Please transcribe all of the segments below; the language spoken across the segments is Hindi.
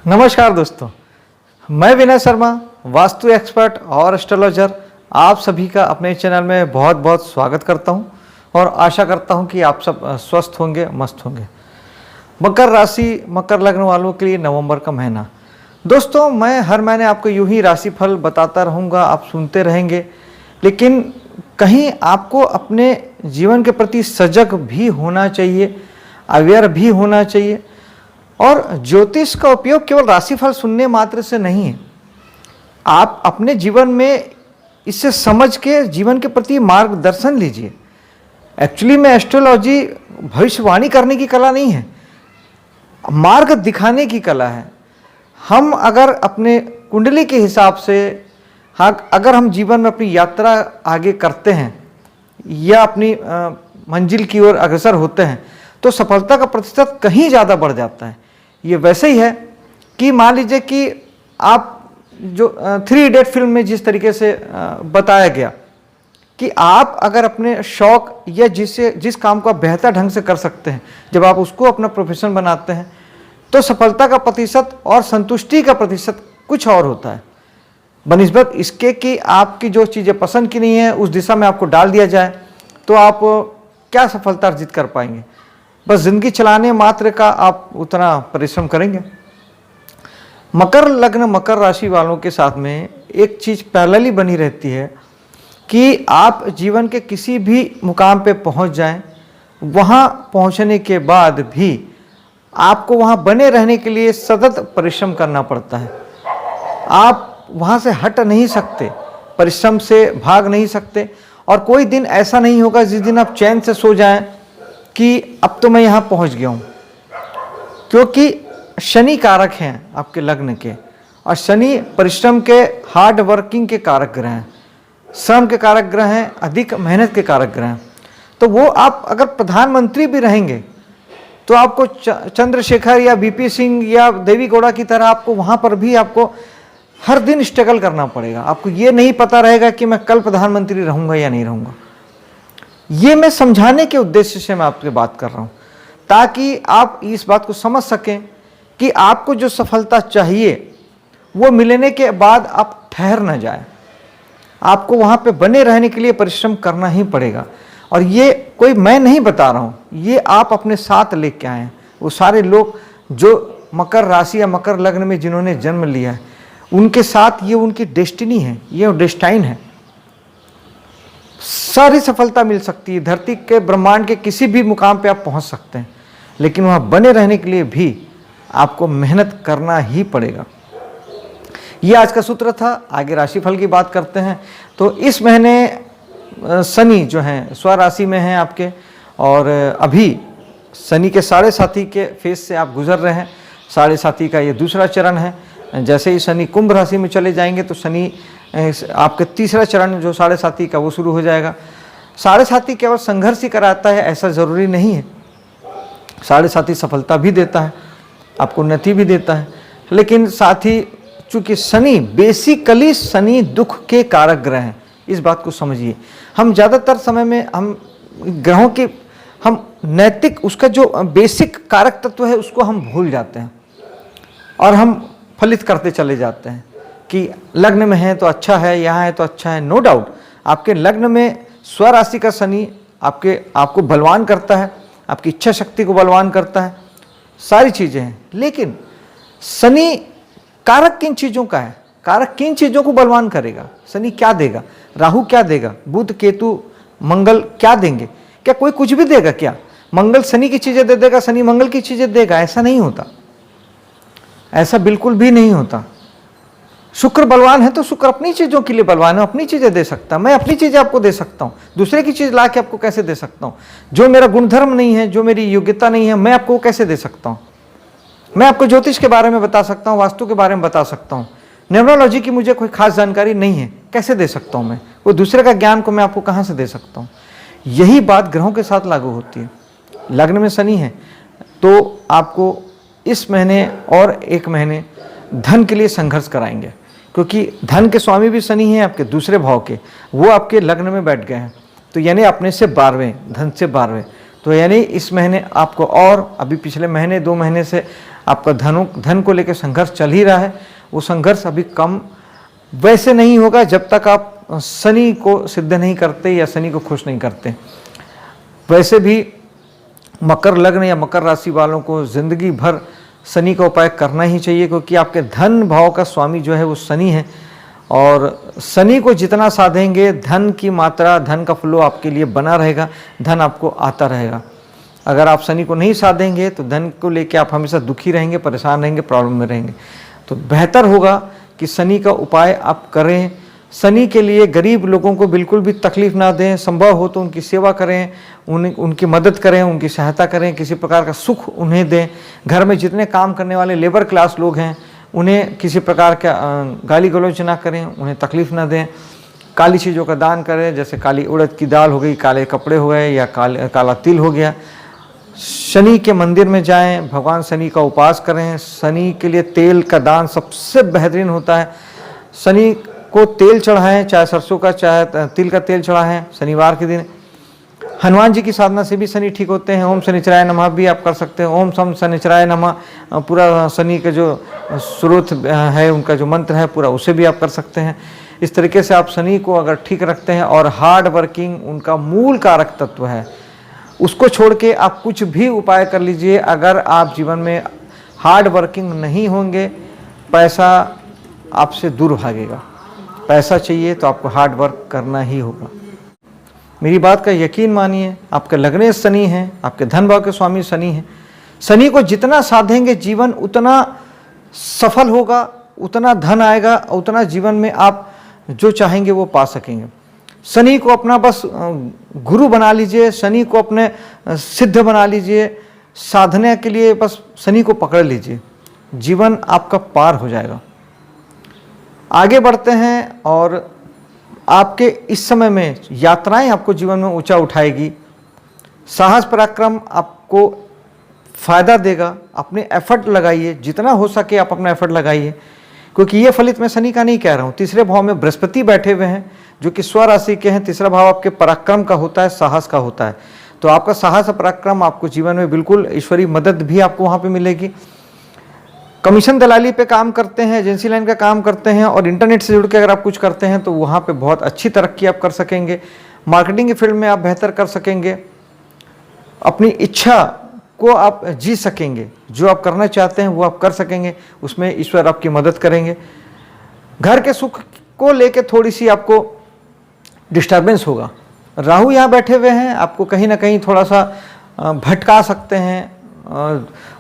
नमस्कार दोस्तों, मैं विनय शर्मा, वास्तु एक्सपर्ट और एस्ट्रोलॉजर, आप सभी का अपने चैनल में बहुत बहुत स्वागत करता हूं और आशा करता हूं कि आप सब स्वस्थ होंगे, मस्त होंगे। मकर राशि, मकर लग्न वालों के लिए नवंबर का महीना। दोस्तों, मैं हर महीने आपको यूं ही राशिफल बताता रहूँगा, आप सुनते रहेंगे, लेकिन कहीं आपको अपने जीवन के प्रति सजग भी होना चाहिए, अवेयर भी होना चाहिए। और ज्योतिष का उपयोग केवल राशिफल सुनने मात्र से नहीं है, आप अपने जीवन में इसे समझ के जीवन के प्रति मार्गदर्शन लीजिए। एक्चुअली में एस्ट्रोलॉजी भविष्यवाणी करने की कला नहीं है, मार्ग दिखाने की कला है। हम अगर अपने कुंडली के हिसाब से अगर हम जीवन में अपनी यात्रा आगे करते हैं या अपनी मंजिल की ओर अग्रसर होते हैं तो सफलता का प्रतिशत कहीं ज़्यादा बढ़ जाता है। ये वैसे ही है कि मान लीजिए कि आप जो 3 इडियट फिल्म में जिस तरीके से बताया गया कि आप अगर अपने शौक या जिस काम को आप बेहतर ढंग से कर सकते हैं, जब आप उसको अपना प्रोफेशन बनाते हैं तो सफलता का प्रतिशत और संतुष्टि का प्रतिशत कुछ और होता है, बनिस्बत इसके कि आपकी जो चीज़ें पसंद की नहीं है उस दिशा में आपको डाल दिया जाए तो आप क्या सफलता अर्जित कर पाएंगे। बस जिंदगी चलाने मात्र का आप उतना परिश्रम करेंगे। मकर लग्न, मकर राशि वालों के साथ में एक चीज़ पैरेलली बनी रहती है कि आप जीवन के किसी भी मुकाम पे पहुंच जाएं, वहां पहुंचने के बाद भी आपको वहां बने रहने के लिए सतत परिश्रम करना पड़ता है। आप वहां से हट नहीं सकते, परिश्रम से भाग नहीं सकते, और कोई दिन ऐसा नहीं होगा जिस दिन आप चैन से सो जाएं कि अब तो मैं यहाँ पहुँच गया हूँ, क्योंकि शनि कारक हैं आपके लग्न के, और शनि परिश्रम के, हार्ड वर्किंग के कारक ग्रह हैं, श्रम के कारक ग्रह हैं, अधिक मेहनत के कारक ग्रह हैं। तो वो आप अगर प्रधानमंत्री भी रहेंगे तो आपको चंद्रशेखर या बीपी सिंह या देवी गौड़ा की तरह आपको वहाँ पर भी आपको हर दिन स्ट्रगल करना पड़ेगा। आपको ये नहीं पता रहेगा कि मैं कल प्रधानमंत्री रहूँगा या नहीं रहूँगा। ये मैं समझाने के उद्देश्य से मैं आपसे बात कर रहा हूँ, ताकि आप इस बात को समझ सकें कि आपको जो सफलता चाहिए वो मिलने के बाद आप ठहर न जाए। आपको वहाँ पे बने रहने के लिए परिश्रम करना ही पड़ेगा। और ये कोई मैं नहीं बता रहा हूँ, ये आप अपने साथ लेके आए हैं। वो सारे लोग जो मकर राशि या मकर लग्न में जिन्होंने जन्म लिया है, उनके साथ ये उनकी डेस्टिनी है, ये डेस्टाइन है। सारी सफलता मिल सकती है, धरती के ब्रह्मांड के किसी भी मुकाम पे आप पहुंच सकते हैं, लेकिन वहां बने रहने के लिए भी आपको मेहनत करना ही पड़ेगा। ये आज का सूत्र था। आगे राशिफल की बात करते हैं। तो इस महीने शनि जो हैं स्वराशि में हैं आपके, और अभी शनि के साढ़े साथी के फेज से आप गुजर रहे हैं। साढ़े साथी का ये दूसरा चरण है। जैसे ही शनि कुंभ राशि में चले जाएंगे तो शनि आपके तीसरा चरण जो साढ़े साथी का वो शुरू हो जाएगा। साढ़े साथी केवल संघर्ष ही कराता है ऐसा ज़रूरी नहीं है, साढ़े साथी सफलता भी देता है, आपको उन्नति भी देता है। लेकिन साथ ही चूँकि शनि बेसिकली शनि दुख के कारक ग्रह हैं, इस बात को समझिए। हम ज़्यादातर समय में हम ग्रहों के हम नैतिक उसका जो बेसिक कारक तत्व है उसको हम भूल जाते हैं और हम फलित करते चले जाते हैं कि लग्न में है तो अच्छा है, यहाँ है तो अच्छा है। नो डाउट आपके लग्न में स्वराशि का शनि आपको बलवान करता है, आपकी इच्छा शक्ति को बलवान करता है, सारी चीज़ें हैं। लेकिन शनि कारक किन चीज़ों का है, कारक किन चीज़ों को बलवान करेगा? शनि क्या देगा? राहु क्या देगा? बुध केतु मंगल क्या देंगे? क्या कोई कुछ भी देगा क्या? मंगल शनि की चीज़ें दे देगा, शनि मंगल की चीज़ें देगा? ऐसा नहीं होता, ऐसा बिल्कुल भी नहीं होता। शुक्र बलवान है तो शुक्र अपनी चीज़ों के लिए बलवान है, अपनी चीज़ें दे सकता है। मैं अपनी चीज़ें आपको दे सकता हूँ, दूसरे की चीज़ ला के आपको कैसे दे सकता हूँ? जो मेरा गुणधर्म नहीं है, जो मेरी योग्यता नहीं है, मैं आपको कैसे दे सकता हूँ? मैं आपको ज्योतिष के बारे में बता सकता हूँ, वास्तु के बारे में बता सकता हूँ, न्यूमरोलॉजी की मुझे कोई खास जानकारी नहीं है, कैसे दे सकता हूँ मैं? वो दूसरे का ज्ञान को मैं आपको कहाँ से दे सकता हूँ? यही बात ग्रहों के साथ लागू होती है। लग्न में शनि है तो आपको इस महीने और एक महीने धन के लिए संघर्ष कराएंगे, क्योंकि धन के स्वामी भी शनि हैं आपके दूसरे भाव के, वो आपके लग्न में बैठ गए हैं। तो यानी अपने से 12वें, धन से 12वें, तो यानी इस महीने आपको, और अभी पिछले महीने 2 महीने से आपका धन को लेकर संघर्ष चल ही रहा है, वो संघर्ष अभी कम वैसे नहीं होगा जब तक आप शनि को सिद्ध नहीं करते या शनि को खुश नहीं करते। वैसे भी मकर लग्न या मकर राशि वालों को जिंदगी भर शनि का उपाय करना ही चाहिए, क्योंकि आपके धन भाव का स्वामी जो है वो शनि है, और शनि को जितना साधेंगे धन की मात्रा, धन का फ्लो आपके लिए बना रहेगा, धन आपको आता रहेगा। अगर आप शनि को नहीं साधेंगे तो धन को लेके आप हमेशा दुखी रहेंगे, परेशान रहेंगे, प्रॉब्लम में रहेंगे। तो बेहतर होगा कि शनि का उपाय आप करें। शनि के लिए गरीब लोगों को बिल्कुल भी तकलीफ ना दें, संभव हो तो उनकी सेवा करें, उनकी मदद करें, उनकी सहायता करें, किसी प्रकार का सुख उन्हें दें। घर में जितने काम करने वाले लेबर क्लास लोग हैं उन्हें किसी प्रकार का गाली गलौज ना करें, उन्हें तकलीफ ना दें। काली चीज़ों का दान करें, जैसे काली उड़द की दाल हो गई, काले कपड़े हो गए, या काला तिल हो गया। शनि के मंदिर में जाएं, भगवान शनि का उपास करें। शनि के लिए तेल का दान सबसे बेहतरीन होता है। शनि को तेल चढ़ाएं, चाहे सरसों का चाहे तिल का तेल चढ़ाएं शनिवार के दिन। हनुमान जी की साधना से भी शनि ठीक होते हैं। ओम शनिचराय नमः भी आप कर सकते हैं। ओम सम शनिचराय नमः पूरा शनि का जो स्रोत है, उनका जो मंत्र है पूरा, उसे भी आप कर सकते हैं। इस तरीके से आप शनि को अगर ठीक रखते हैं, और हार्ड वर्किंग उनका मूल कारक तत्व है, उसको छोड़ के आप कुछ भी उपाय कर लीजिए। अगर आप जीवन में हार्ड वर्किंग नहीं होंगे, पैसा आपसे दूर भागेगा। पैसा चाहिए तो आपको हार्ड वर्क करना ही होगा। मेरी बात का यकीन मानिए, आपके लग्ने शनि हैं, आपके धन भाव के स्वामी शनि हैं। शनि को जितना साधेंगे जीवन उतना सफल होगा, उतना धन आएगा, उतना जीवन में आप जो चाहेंगे वो पा सकेंगे। शनि को अपना बस गुरु बना लीजिए, शनि को अपने सिद्ध बना लीजिए। साधने के लिए बस शनि को पकड़ लीजिए, जीवन आपका पार हो जाएगा। आगे बढ़ते हैं, और आपके इस समय में यात्राएं आपको जीवन में ऊंचा उठाएगी। साहस पराक्रम आपको फायदा देगा। अपने एफर्ट लगाइए, जितना हो सके आप अपना एफर्ट लगाइए, क्योंकि ये फलित मैं शनि का नहीं कह रहा हूँ। तीसरे भाव में बृहस्पति बैठे हुए हैं जो कि स्वराशि के हैं। तीसरा भाव आपके पराक्रम का होता है, साहस का होता है। तो आपका साहस पराक्रम आपको जीवन में बिल्कुल ईश्वरीय मदद भी आपको वहाँ पे मिलेगी। कमीशन दलाली पे काम करते हैं, एजेंसी लाइन का काम करते हैं, और इंटरनेट से जुड़ के अगर आप कुछ करते हैं तो वहाँ पे बहुत अच्छी तरक्की आप कर सकेंगे। मार्केटिंग की फील्ड में आप बेहतर कर सकेंगे। अपनी इच्छा को आप जी सकेंगे, जो आप करना चाहते हैं वो आप कर सकेंगे, उसमें ईश्वर आपकी मदद करेंगे। घर के सुख को लेके थोड़ी सी आपको डिस्टर्बेंस होगा। राहु यहाँ बैठे हुए हैं, आपको कहीं ना कहीं थोड़ा सा भटका सकते हैं।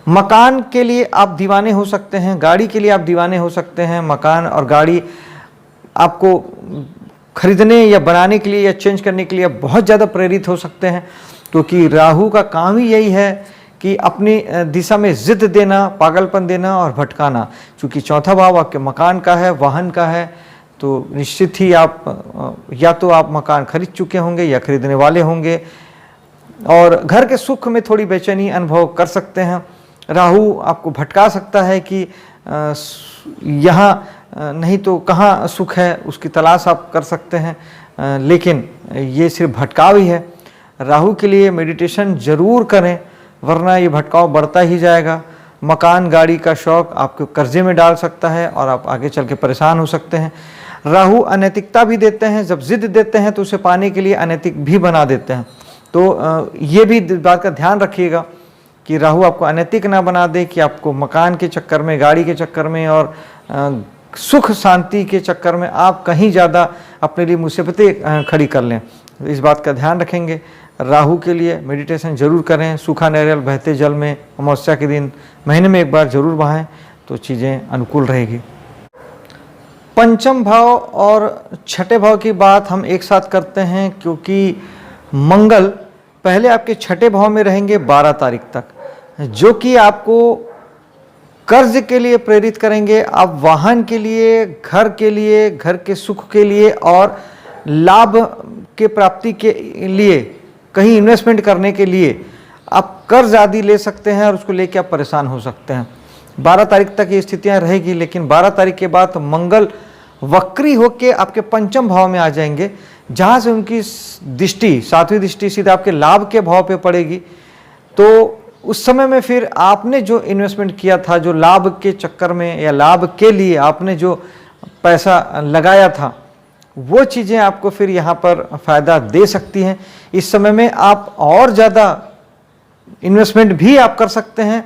मकान के लिए आप दीवाने हो सकते हैं, गाड़ी के लिए आप दीवाने हो सकते हैं। मकान और गाड़ी आपको खरीदने या बनाने के लिए या चेंज करने के लिए बहुत ज़्यादा प्रेरित हो सकते हैं, क्योंकि राहु का काम ही यही है कि अपनी दिशा में जिद देना, पागलपन देना और भटकाना। क्योंकि चौथा भाव आपके मकान का है, वाहन का है, तो निश्चित ही आप या तो आप मकान खरीद चुके होंगे या खरीदने वाले होंगे, और घर के सुख में थोड़ी बेचैनी अनुभव कर सकते हैं। राहु आपको भटका सकता है कि यहाँ नहीं तो कहाँ सुख है, उसकी तलाश आप कर सकते हैं, लेकिन ये सिर्फ भटकाव ही है। राहु के लिए मेडिटेशन जरूर करें, वरना ये भटकाव बढ़ता ही जाएगा। मकान गाड़ी का शौक आपको कर्जे में डाल सकता है और आप आगे चल के परेशान हो सकते हैं। राहु अनैतिकता भी देते हैं, जब जिद देते हैं तो उसे पाने के लिए अनैतिक भी बना देते हैं। तो ये भी बात का ध्यान रखिएगा कि राहु आपको अनैतिक ना बना दे, कि आपको मकान के चक्कर में, गाड़ी के चक्कर में और सुख शांति के चक्कर में आप कहीं ज़्यादा अपने लिए मुसीबतें खड़ी कर लें। तो इस बात का ध्यान रखेंगे। राहु के लिए मेडिटेशन जरूर करें। सूखा नारियल बहते जल में अमावस्या के दिन महीने में एक बार जरूर बहाएं, तो चीज़ें अनुकूल रहेगी। पंचम भाव और छठे भाव की बात हम एक साथ करते हैं, क्योंकि मंगल पहले आपके छठे भाव में रहेंगे 12 तारीख तक, जो कि आपको कर्ज के लिए प्रेरित करेंगे। आप वाहन के लिए, घर के लिए, घर के सुख के लिए और लाभ के प्राप्ति के लिए, कहीं इन्वेस्टमेंट करने के लिए आप कर्ज आदि ले सकते हैं, और उसको लेके आप परेशान हो सकते हैं। 12 तारीख तक ये स्थितियां रहेगी, लेकिन 12 तारीख के बाद मंगल वक्री होके आपके पंचम भाव में आ जाएंगे, जहाँ से उनकी दृष्टि, 7वीं दृष्टि सीधा आपके लाभ के भाव पे पड़ेगी। तो उस समय में फिर आपने जो इन्वेस्टमेंट किया था, जो लाभ के चक्कर में या लाभ के लिए आपने जो पैसा लगाया था, वो चीज़ें आपको फिर यहाँ पर फ़ायदा दे सकती हैं। इस समय में आप और ज़्यादा इन्वेस्टमेंट भी आप कर सकते हैं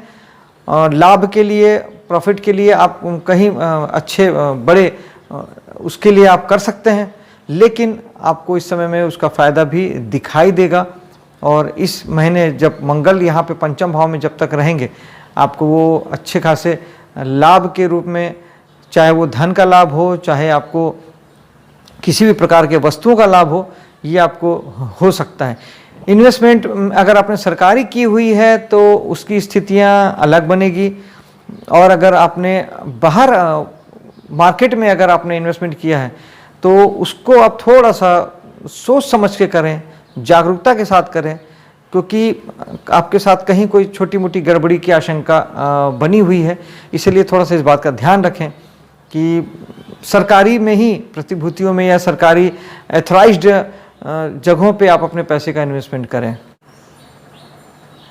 और लाभ के लिए, प्रॉफिट के लिए आप कहीं अच्छे बड़े उसके लिए आप कर सकते हैं, लेकिन आपको इस समय में उसका फ़ायदा भी दिखाई देगा। और इस महीने जब मंगल यहाँ पे पंचम भाव में जब तक रहेंगे, आपको वो अच्छे खासे लाभ के रूप में, चाहे वो धन का लाभ हो, चाहे आपको किसी भी प्रकार के वस्तुओं का लाभ हो, ये आपको हो सकता है। इन्वेस्टमेंट अगर आपने सरकारी की हुई है तो उसकी स्थितियाँ अलग बनेगी, और अगर आपने बाहर मार्केट में अगर आपने इन्वेस्टमेंट किया है तो उसको आप थोड़ा सा सोच समझ के करें, जागरूकता के साथ करें, क्योंकि आपके साथ कहीं कोई छोटी मोटी गड़बड़ी की आशंका बनी हुई है। इसलिए थोड़ा सा इस बात का ध्यान रखें कि सरकारी में ही, प्रतिभूतियों में या सरकारी एथराइज्ड जगहों पे आप अपने पैसे का इन्वेस्टमेंट करें।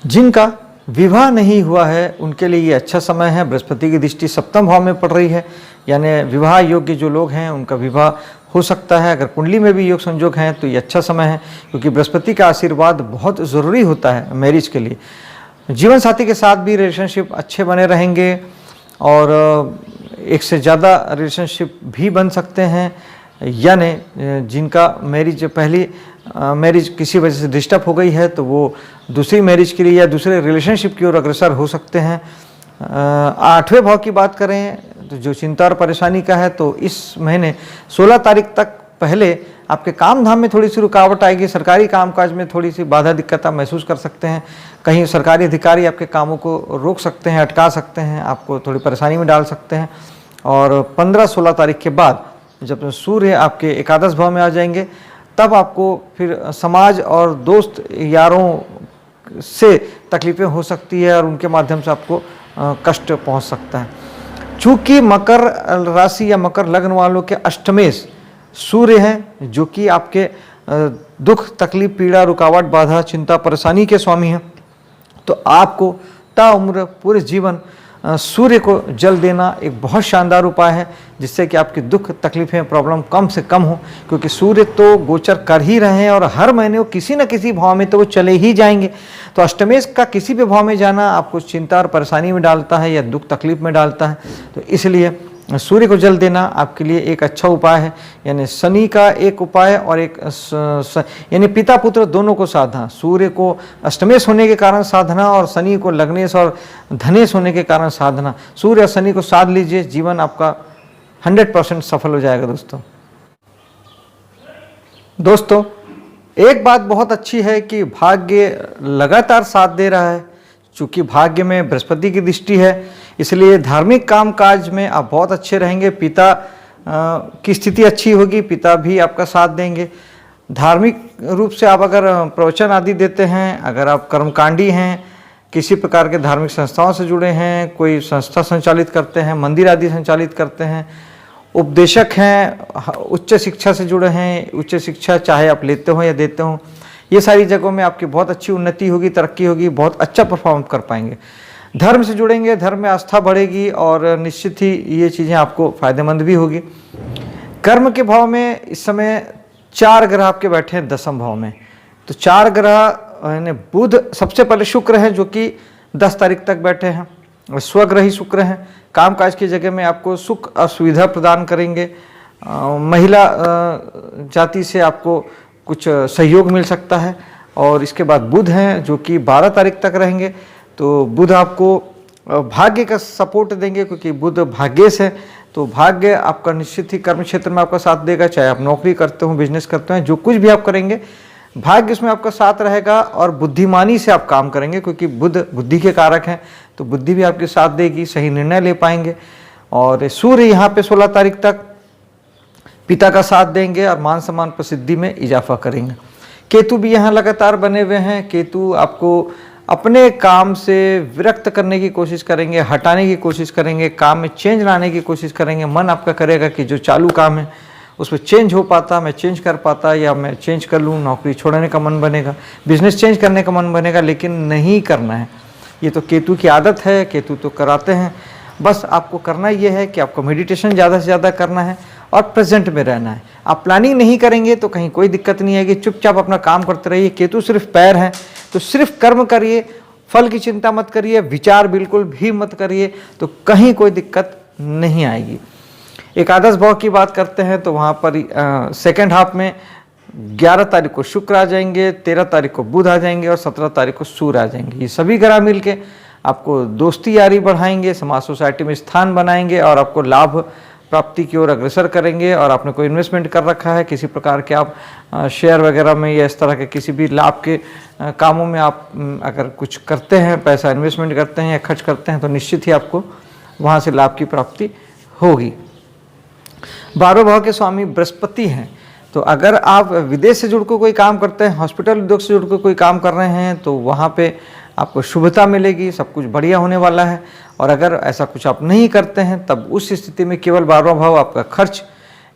जिनका विवाह नहीं हुआ है उनके लिए ये अच्छा समय है। बृहस्पति की दृष्टि सप्तम भाव में पड़ रही है, यानी विवाह योग्य जो लोग हैं उनका विवाह हो सकता है। अगर कुंडली में भी योग संयोग हैं तो ये अच्छा समय है, क्योंकि बृहस्पति का आशीर्वाद बहुत ज़रूरी होता है मैरिज के लिए। जीवन साथी के साथ भी रिलेशनशिप अच्छे बने रहेंगे और एक से ज़्यादा रिलेशनशिप भी बन सकते हैं, यानी जिनका पहली मैरिज किसी वजह से डिस्टर्ब हो गई है तो वो दूसरी मैरिज के लिए या दूसरे रिलेशनशिप की ओर अग्रसर हो सकते हैं। 8वें भाव की बात करें तो जो चिंता और परेशानी का है, तो इस महीने 16 तारीख तक पहले आपके काम धाम में थोड़ी सी रुकावट आएगी। सरकारी कामकाज में थोड़ी सी बाधा दिक्कत आप महसूस कर सकते हैं। कहीं सरकारी अधिकारी आपके कामों को रोक सकते हैं, अटका सकते हैं, आपको थोड़ी परेशानी में डाल सकते हैं। और 15-16 तारीख के बाद जब सूर्य आपके एकादश भाव में आ जाएंगे, तब आपको फिर समाज और दोस्त यारों से तकलीफ़ें हो सकती है और उनके माध्यम से आपको कष्ट पहुंच सकता है। चूँकि मकर राशि या मकर लग्न वालों के अष्टमेश सूर्य हैं, जो कि आपके दुख, तकलीफ, पीड़ा, रुकावट, बाधा, चिंता, परेशानी के स्वामी हैं, तो आपको ताउम्र पूरे जीवन सूर्य को जल देना एक बहुत शानदार उपाय है, जिससे कि आपकी दुख, तकलीफें, प्रॉब्लम कम से कम हो। क्योंकि सूर्य तो गोचर कर ही रहे हैं और हर महीने वो किसी न किसी भाव में तो वो चले ही जाएंगे। तो अष्टमेश का किसी भी भाव में जाना आपको चिंता और परेशानी में डालता है या दुख तकलीफ में डालता है। तो इसलिए सूर्य को जल देना आपके लिए एक अच्छा उपाय है। यानी शनि का एक उपाय और एक यानी पिता पुत्र दोनों को साधना, सूर्य को अष्टमेश होने के कारण साधना और शनि को लग्नेश और धनेश होने के कारण साधना। सूर्य और शनि को साध लीजिए, जीवन आपका 100% सफल हो जाएगा। दोस्तों एक बात बहुत अच्छी है कि भाग्य लगातार साथ दे रहा है। चूँकि भाग्य में बृहस्पति की दृष्टि है, इसलिए धार्मिक कामकाज में आप बहुत अच्छे रहेंगे। पिता की स्थिति अच्छी होगी, पिता भी आपका साथ देंगे। धार्मिक रूप से आप अगर प्रवचन आदि देते हैं, अगर आप कर्मकांडी हैं, किसी प्रकार के धार्मिक संस्थाओं से जुड़े हैं, कोई संस्था संचालित करते हैं, मंदिर आदि संचालित करते हैं, उपदेशक हैं, उच्च शिक्षा से जुड़े हैं, उच्च शिक्षा चाहे आप लेते हो या देते हो, ये सारी जगहों में आपकी बहुत अच्छी उन्नति होगी, तरक्की होगी, बहुत अच्छा परफॉर्म कर पाएंगे। धर्म से जुड़ेंगे, धर्म में आस्था बढ़ेगी और निश्चित ही ये चीज़ें आपको फायदेमंद भी होगी। कर्म के भाव में इस समय 4 ग्रह आपके बैठे हैं 10वें भाव में। तो 4 ग्रह यानी बुध सबसे पहले शुक्र है, जो कि 10 तारीख तक बैठे हैं। स्वग्रही शुक्र हैं, कामकाज की जगह में आपको सुख और सुविधा प्रदान करेंगे। महिला जाति से आपको कुछ सहयोग मिल सकता है। और इसके बाद बुध हैं, जो कि 12 तारीख तक रहेंगे। तो बुध आपको भाग्य का सपोर्ट देंगे, क्योंकि बुध भाग्येश है। तो भाग्य आपका निश्चित ही कर्म क्षेत्र में आपका साथ देगा, चाहे आप नौकरी करते हो, बिजनेस करते हैं, जो कुछ भी आप करेंगे भाग्य इसमें आपका साथ रहेगा। और बुद्धिमानी से आप काम करेंगे, क्योंकि बुध बुद्धि के कारक हैं, तो बुद्धि भी आपके साथ देगी, सही निर्णय ले पाएंगे। और सूर्य यहाँ पे 16 तारीख तक पिता का साथ देंगे और मान सम्मान प्रसिद्धि में इजाफा करेंगे। केतु भी यहाँ लगातार बने हुए हैं। केतु आपको अपने काम से विरक्त करने की कोशिश करेंगे, हटाने की कोशिश करेंगे, काम में चेंज लाने की कोशिश करेंगे। मन आपका करेगा कि जो चालू काम है उसमें चेंज हो पाता, मैं चेंज कर पाता, या मैं चेंज कर लूँ। नौकरी छोड़ने का मन बनेगा, बिजनेस चेंज करने का मन बनेगा, लेकिन नहीं करना है। ये तो केतु की आदत है, केतु तो कराते हैं। बस आपको करना ये है कि आपको मेडिटेशन ज़्यादा से ज़्यादा करना है और प्रेजेंट में रहना है। आप प्लानिंग नहीं करेंगे तो कहीं कोई दिक्कत नहीं आएगी, चुपचाप अपना काम करते रहिए। केतु सिर्फ पैर हैं, तो सिर्फ कर्म करिए, फल की चिंता मत करिए, विचार बिल्कुल भी मत करिए, तो कहीं कोई दिक्कत नहीं आएगी। एकादश भाव की बात करते हैं तो वहाँ पर सेकेंड हाफ में 11 तारीख को शुक्र आ जाएंगे, 13 तारीख को बुध आ जाएंगे और 17 तारीख को सूर्य आ जाएंगे। ये सभी ग्रह मिलके आपको दोस्ती यारी बढ़ाएंगे, समाज सोसाइटी में स्थान बनाएंगे और आपको लाभ प्राप्ति की ओर अग्रसर करेंगे। और आपने कोई इन्वेस्टमेंट कर रखा है किसी प्रकार के, आप शेयर वगैरह में या इस तरह के किसी भी लाभ के कामों में आप अगर कुछ करते हैं, पैसा इन्वेस्टमेंट करते हैं या खर्च करते हैं, तो निश्चित ही आपको वहाँ से लाभ की प्राप्ति होगी। 12 भाव के स्वामी बृहस्पति हैं, तो अगर आप विदेश से जुड़ कर कोई काम करते हैं, हॉस्पिटल उद्योग से जुड़ कर कोई काम कर रहे हैं, तो वहाँ पे आपको शुभता मिलेगी, सब कुछ बढ़िया होने वाला है। और अगर ऐसा कुछ आप नहीं करते हैं, तब उस स्थिति में केवल 12वां भाव आपका खर्च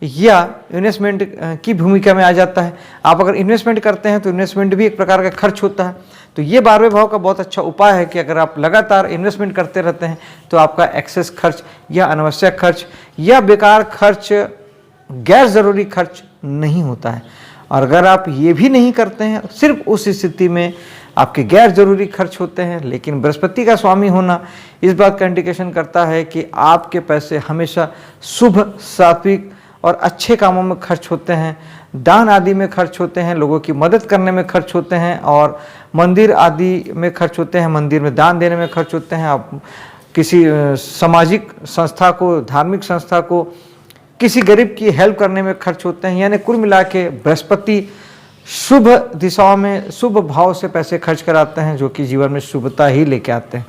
या इन्वेस्टमेंट की भूमिका में आ जाता है। आप अगर इन्वेस्टमेंट करते हैं तो इन्वेस्टमेंट भी एक प्रकार का खर्च होता है। तो ये 12वें भाव का बहुत अच्छा उपाय है कि अगर आप लगातार इन्वेस्टमेंट करते रहते हैं तो आपका एक्सेस खर्च या अनावश्यक खर्च या बेकार खर्च, गैर ज़रूरी खर्च नहीं होता है। और अगर आप ये भी नहीं करते हैं, सिर्फ उस स्थिति में आपके गैर जरूरी खर्च होते हैं। लेकिन बृहस्पति का स्वामी होना इस बात का इंडिकेशन करता है कि आपके पैसे हमेशा शुभ, सात्विक और अच्छे कामों में खर्च होते हैं, दान आदि में खर्च होते हैं, लोगों की मदद करने में खर्च होते हैं और मंदिर आदि में खर्च होते हैं, मंदिर में दान देने में खर्च होते हैं। आप किसी सामाजिक संस्था को, धार्मिक संस्था को, किसी गरीब की हेल्प करने में खर्च होते हैं। यानी कुल मिला के बृहस्पति शुभ दिशाओं में, शुभ भाव से पैसे खर्च कराते हैं, जो कि जीवन में शुभता ही लेके आते हैं।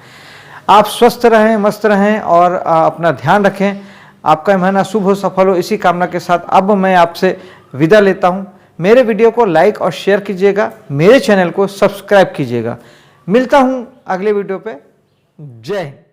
आप स्वस्थ रहें, मस्त रहें और अपना ध्यान रखें। आपका महीना शुभ हो, सफल हो, इसी कामना के साथ अब मैं आपसे विदा लेता हूं। मेरे वीडियो को लाइक और शेयर कीजिएगा, मेरे चैनल को सब्सक्राइब कीजिएगा। मिलता हूं अगले वीडियो पे। जय हिंद।